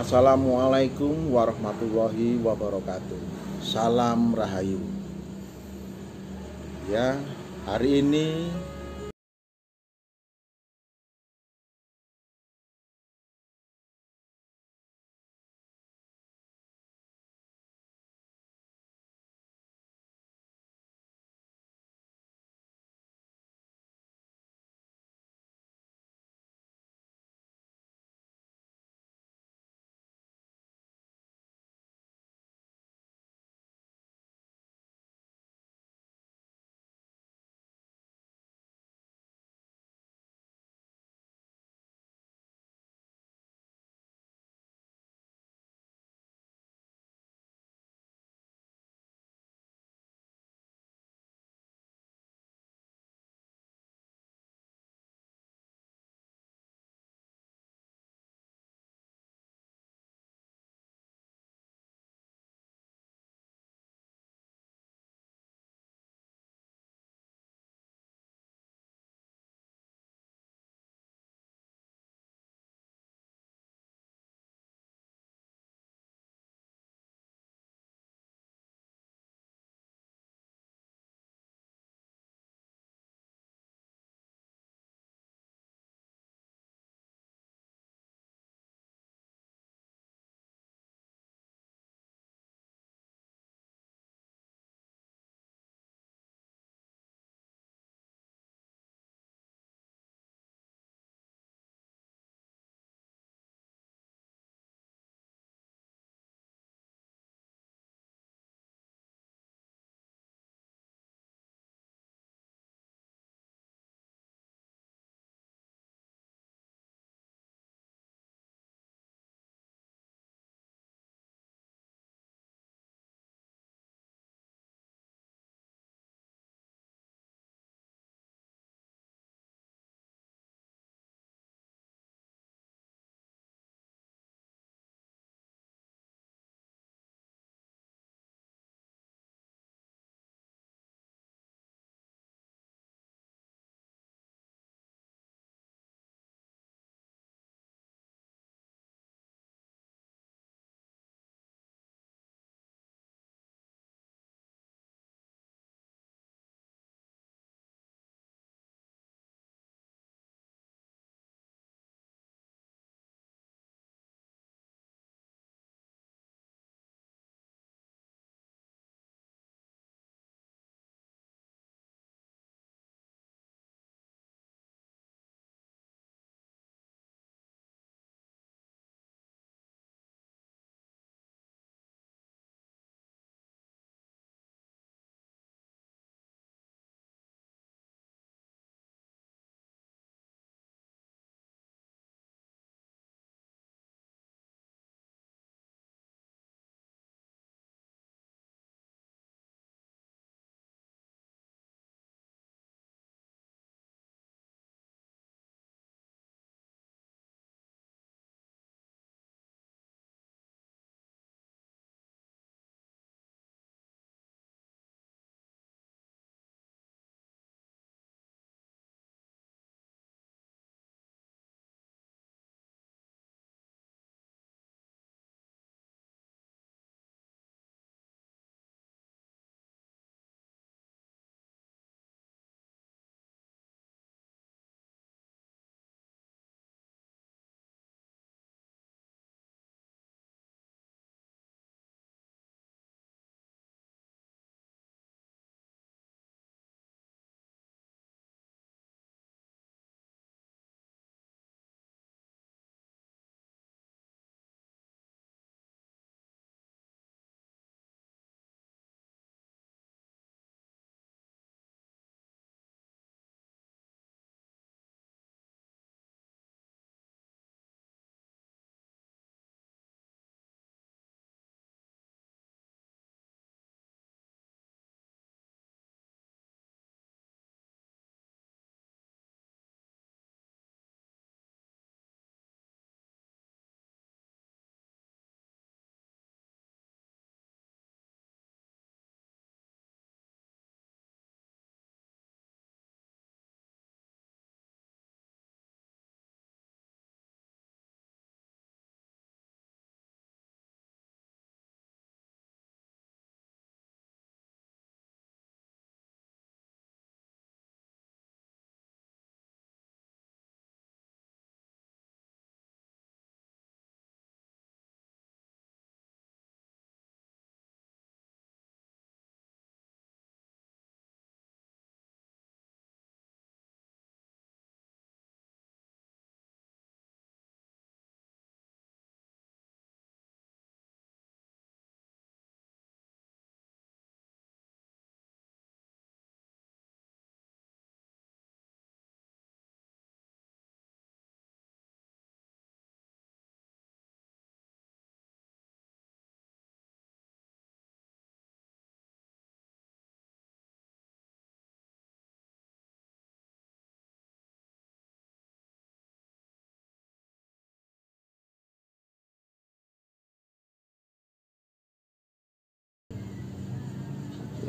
Assalamualaikum warahmatullahi wabarakatuh. Salam Rahayu. Ya, hari ini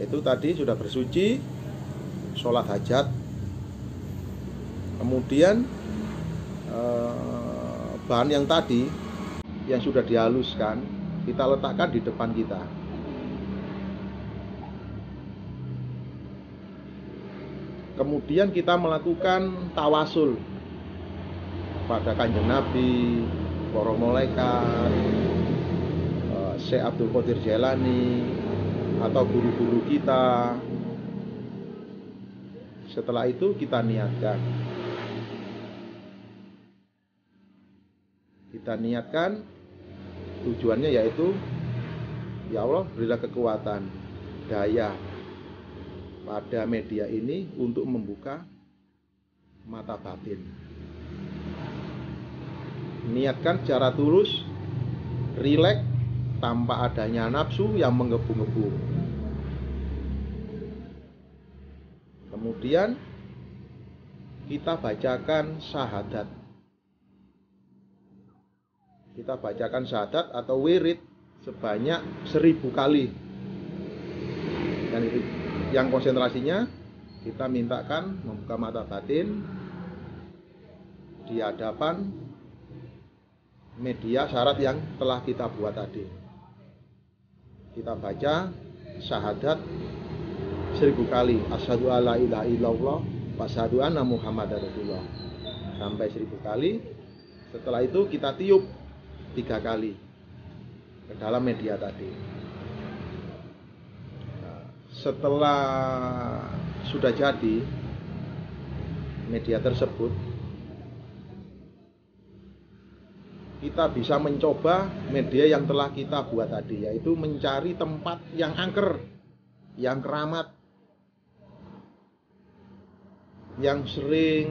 Itu tadi sudah bersuci, sholat hajat. Kemudian bahan yang tadi yang sudah dihaluskan kita letakkan di depan kita. Kemudian kita melakukan tawasul pada Kanjeng Nabi, para malaikat, Syekh Abdul Qadir Jailani, atau guru-guru kita. Setelah itu kita niatkan. Tujuannya yaitu, ya Allah, berilah kekuatan, daya pada media ini untuk membuka mata batin. Niatkan secara tulus, rileks, tanpa adanya nafsu yang menggebu-gebu. Kemudian kita bacakan syahadat. Kita bacakan syahadat atau wirid sebanyak 1000 kali. Dan itu yang konsentrasinya kita mintakan membuka mata batin di hadapan media syarat yang telah kita buat tadi. Kita baca syahadat 1000 kali, asyhadu alla ilaha illallah wa asyhadu anna muhammadar rasulullah, sampai 1000 kali. Setelah itu kita tiup 3 kali ke dalam media tadi. Nah, setelah sudah jadi media tersebut, kita bisa mencoba media yang telah kita buat tadi, yaitu mencari tempat yang angker, yang keramat, yang sering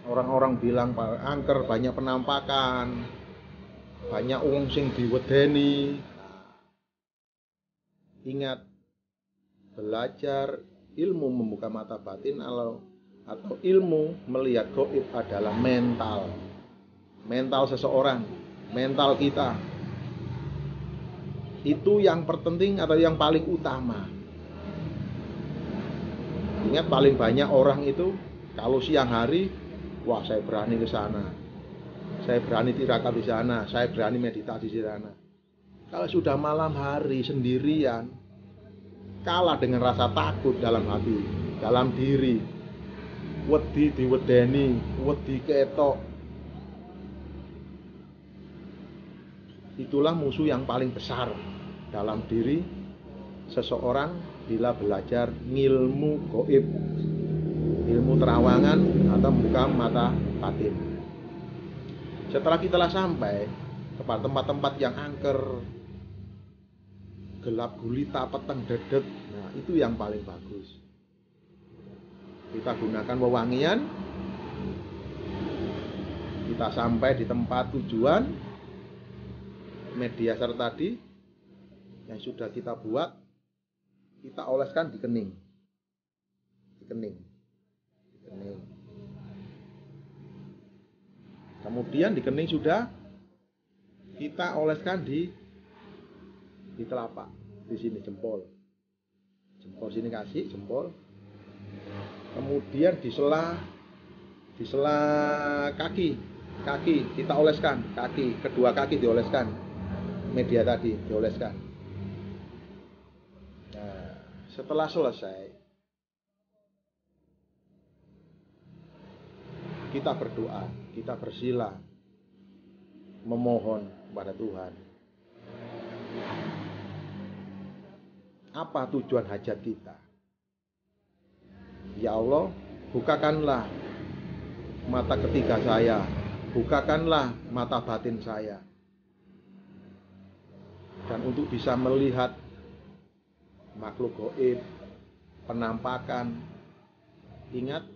orang-orang bilang angker, banyak penampakan, banyak wong sing diwedeni. Ingat, belajar ilmu membuka mata batin atau ilmu melihat gaib adalah mental seseorang, mental kita. Itu yang terpenting atau yang paling utama. Ingat, paling banyak orang itu kalau siang hari, wah, saya berani ke sana, saya berani tirakat di sana, saya berani meditasi di sana. Kalau sudah malam hari sendirian, kalah dengan rasa takut dalam hati, dalam diri, wedi diwedeni, wedi ketok. Itulah musuh yang paling besar dalam diri seseorang bila belajar ilmu gaib, ilmu terawangan atau membuka mata batin. Setelah kita sampai kepada tempat-tempat yang angker, gelap gulita, peteng dedet, nah itu yang paling bagus. Kita gunakan wewangian, kita sampai di tempat tujuan, media syarat tadi yang sudah kita buat, kita oleskan di kening. Kemudian di kening sudah, kita oleskan di telapak, di sini jempol sini kasih jempol. Kemudian di sela kaki kita oleskan, kedua kaki dioleskan, media tadi dioleskan. Nah, setelah selesai kita berdoa, kita bersila memohon kepada Tuhan. Apa tujuan hajat kita? Ya Allah, bukakanlah mata ketiga saya, bukakanlah mata batin saya, dan untuk bisa melihat makhluk gaib, penampakan. Ingat,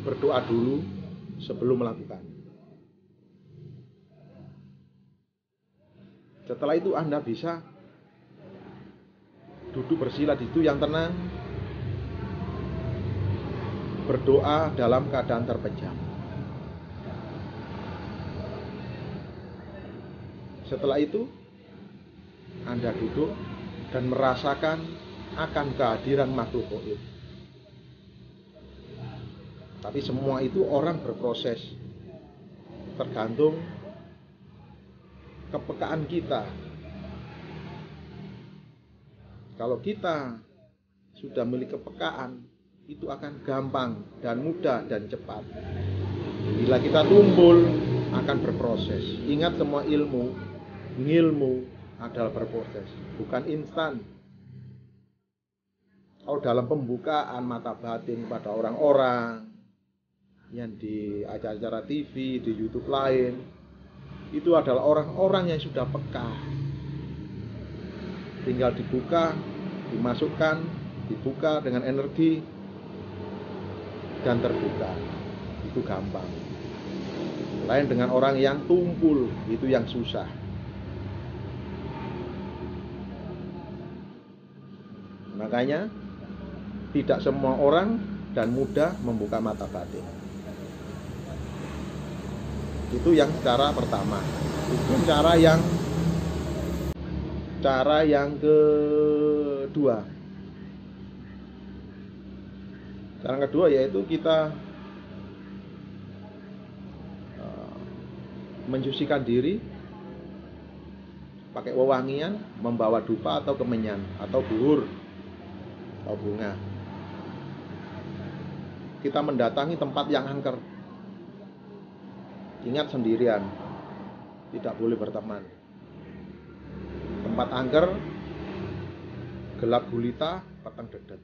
berdoa dulu sebelum melakukan. Setelah itu Anda bisa duduk bersila di situ yang tenang, berdoa dalam keadaan terpejam. Setelah itu Anda duduk dan merasakan akan kehadiran makhluk gaib. Tapi semua itu orang berproses, tergantung kepekaan kita. Kalau kita sudah memiliki kepekaan, itu akan gampang dan mudah dan cepat. Bila kita tumpul, akan berproses. Ingat, semua ilmu adalah berproses, bukan instan. Kalau dalam pembukaan mata batin pada orang-orang yang di acara-acara TV, di YouTube lain, itu adalah orang-orang yang sudah peka. Tinggal dibuka, dimasukkan, dibuka dengan energi, dan terbuka. Itu gampang. Lain dengan orang yang tumpul, itu yang susah. Makanya tidak semua orang dan mudah membuka mata batin. Itu yang cara pertama. Itu cara yang kedua. Cara kedua yaitu kita mencucikan diri pakai wewangian, membawa dupa atau kemenyan atau buhur atau bunga. Kita mendatangi tempat yang angker. Ingat, sendirian, tidak boleh berteman. Tempat angker, gelap gulita, petang dedet.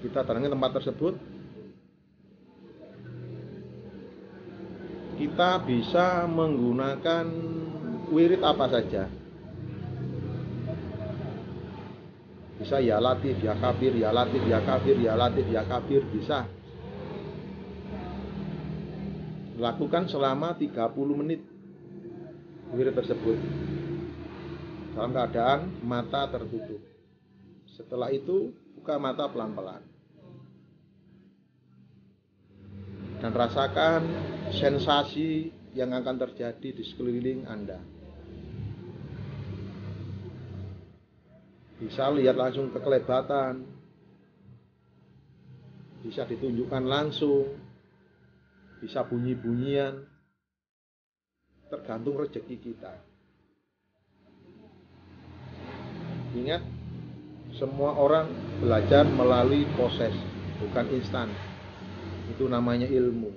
Kita datangi tempat tersebut. Kita bisa menggunakan wirid apa saja. Bisa ya latif, ya kabir, ya latif, ya kabir, ya latif, ya kabir, bisa. Lakukan selama 30 menit wirid tersebut dalam keadaan mata tertutup. Setelah itu buka mata pelan-pelan dan rasakan sensasi yang akan terjadi di sekeliling Anda. Bisa lihat langsung kekelebatan, bisa ditunjukkan langsung, bisa bunyi-bunyian, tergantung rezeki kita. Ingat, semua orang belajar melalui proses, bukan instan. Itu namanya ilmu.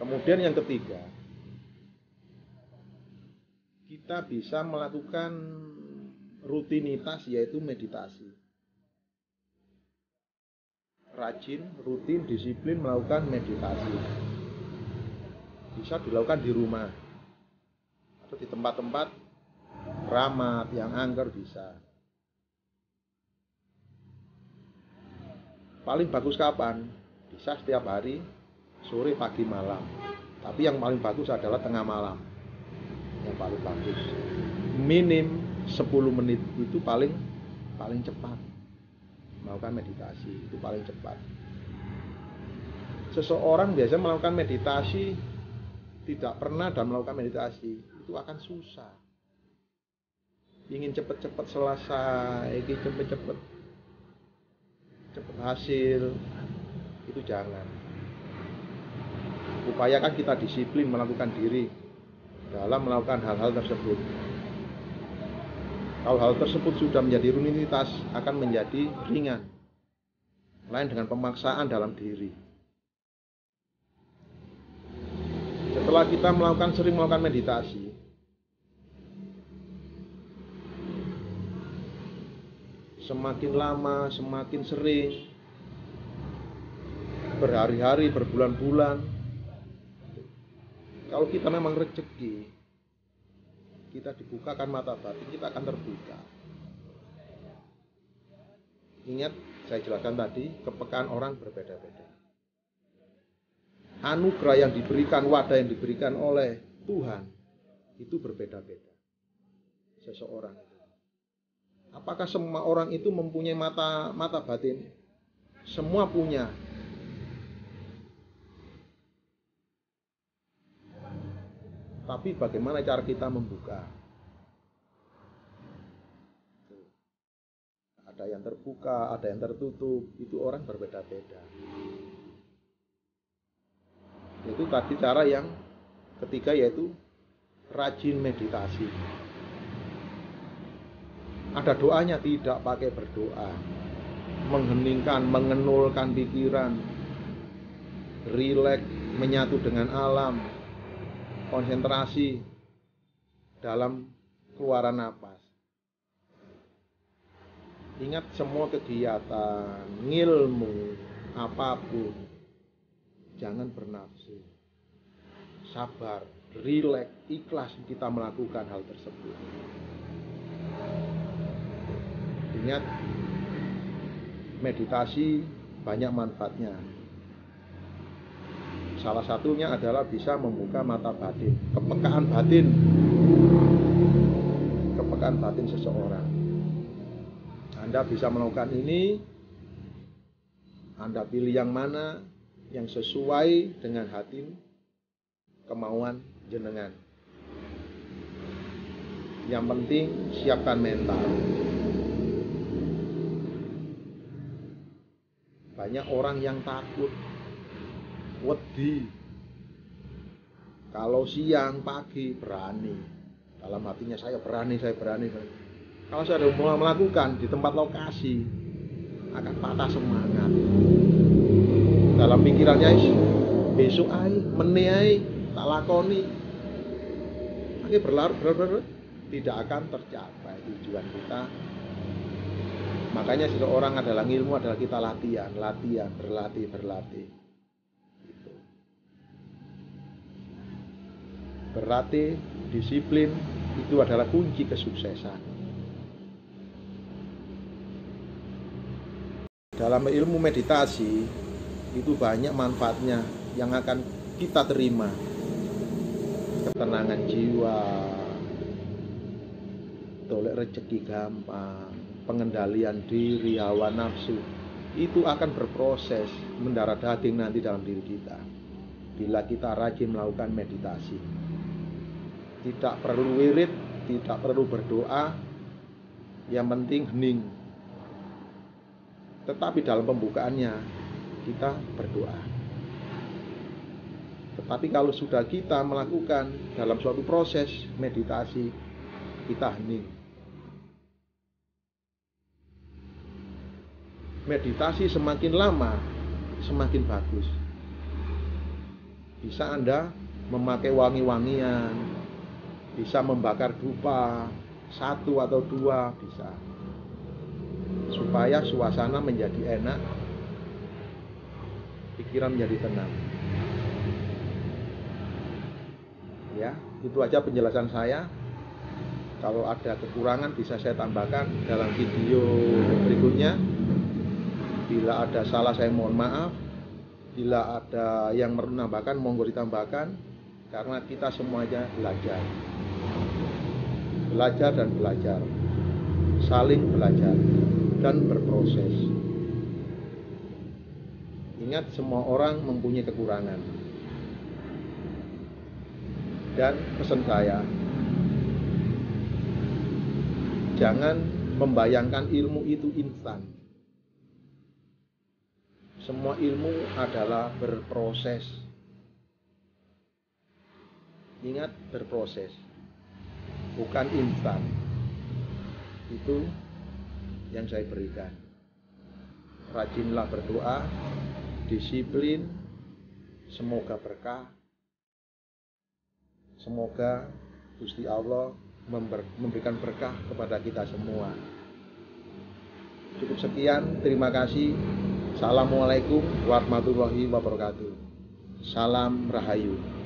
Kemudian yang ketiga, kita bisa melakukan rutinitas, yaitu meditasi. Rajin, rutin, disiplin melakukan meditasi. Bisa dilakukan di rumah atau di tempat-tempat keramat yang angker, bisa. Paling bagus kapan? Bisa setiap hari, sore, pagi, malam. Tapi yang paling bagus adalah tengah malam. Yang paling bagus. Minim 10 menit itu paling cepat. Melakukan meditasi itu paling cepat. Seseorang biasa melakukan meditasi tidak pernah dan melakukan meditasi, itu akan susah. Ingin cepat-cepat selesai, ingin cepat hasil, itu jangan. Upayakan kita disiplin melakukan diri dalam melakukan hal-hal tersebut. Kalau hal tersebut sudah menjadi rutinitas, akan menjadi ringan. Lain dengan pemaksaan dalam diri. Setelah kita sering melakukan meditasi, semakin lama, semakin sering, berhari-hari, berbulan-bulan, kalau kita memang rezeki, kita dibukakan mata batin, kita akan terbuka. Ingat, saya jelaskan tadi, kepekaan orang berbeda-beda. Anugerah yang diberikan, wadah yang diberikan oleh Tuhan, itu berbeda-beda. Seseorang. Apakah semua orang itu mempunyai mata batin? Semua punya. Tapi bagaimana cara kita membuka? Ada yang terbuka, ada yang tertutup. Itu orang berbeda-beda. Itu tadi cara yang ketiga, yaitu rajin meditasi. Ada doanya, tidak pakai berdoa. Mengheningkan, mengenulkan pikiran, rileks, menyatu dengan alam, konsentrasi dalam keluaran napas. Ingat, semua kegiatan, ngilmu, apapun, jangan bernafsu. Sabar, rileks, ikhlas kita melakukan hal tersebut. Ingat, meditasi banyak manfaatnya. Salah satunya adalah bisa membuka mata batin, kepekaan batin seseorang. Anda bisa melakukan ini, Anda pilih yang mana yang sesuai dengan hati, kemauan jenengan. Yang penting siapkan mental. Banyak orang yang takut, wedi. Kalau siang, pagi berani. Dalam hatinya saya berani. Kalau saya sudah mulai melakukan di tempat lokasi, akan patah semangat. Dalam pikirannya, besok meneh tak lakoni. Akhirnya berlarut, tidak akan tercapai tujuan kita. Makanya seseorang adalah ilmu, adalah kita latihan, berlatih. Gitu. Berlatih, disiplin, itu adalah kunci kesuksesan. Dalam ilmu meditasi, itu banyak manfaatnya yang akan kita terima. Ketenangan jiwa, tolek rezeki gampang, pengendalian diri, hawa nafsu, itu akan berproses mendarah daging nanti dalam diri kita bila kita rajin melakukan meditasi. Tidak perlu wirid, tidak perlu berdoa, yang penting hening. Tetapi dalam pembukaannya kita berdoa. Tetapi kalau sudah kita melakukan dalam suatu proses meditasi, kita hening. Meditasi semakin lama, semakin bagus. Bisa Anda memakai wangi-wangian, bisa membakar dupa, 1 atau 2 bisa. Supaya suasana menjadi enak, pikiran menjadi tenang. Ya, itu aja penjelasan saya. Kalau ada kekurangan bisa saya tambahkan dalam video berikutnya. Bila ada salah saya mohon maaf. Bila ada yang perlu menambahkan, monggo ditambahkan. Karena kita semuanya belajar. Belajar dan belajar. Saling belajar dan berproses. Ingat, semua orang mempunyai kekurangan. Dan pesan saya, jangan membayangkan ilmu itu instan. Semua ilmu adalah berproses. Ingat, berproses, bukan instan. Itu yang saya berikan. Rajinlah berdoa, disiplin, semoga berkah. Semoga Gusti Allah memberikan berkah kepada kita semua. Cukup sekian, terima kasih. Assalamualaikum warahmatullahi wabarakatuh. Salam Rahayu.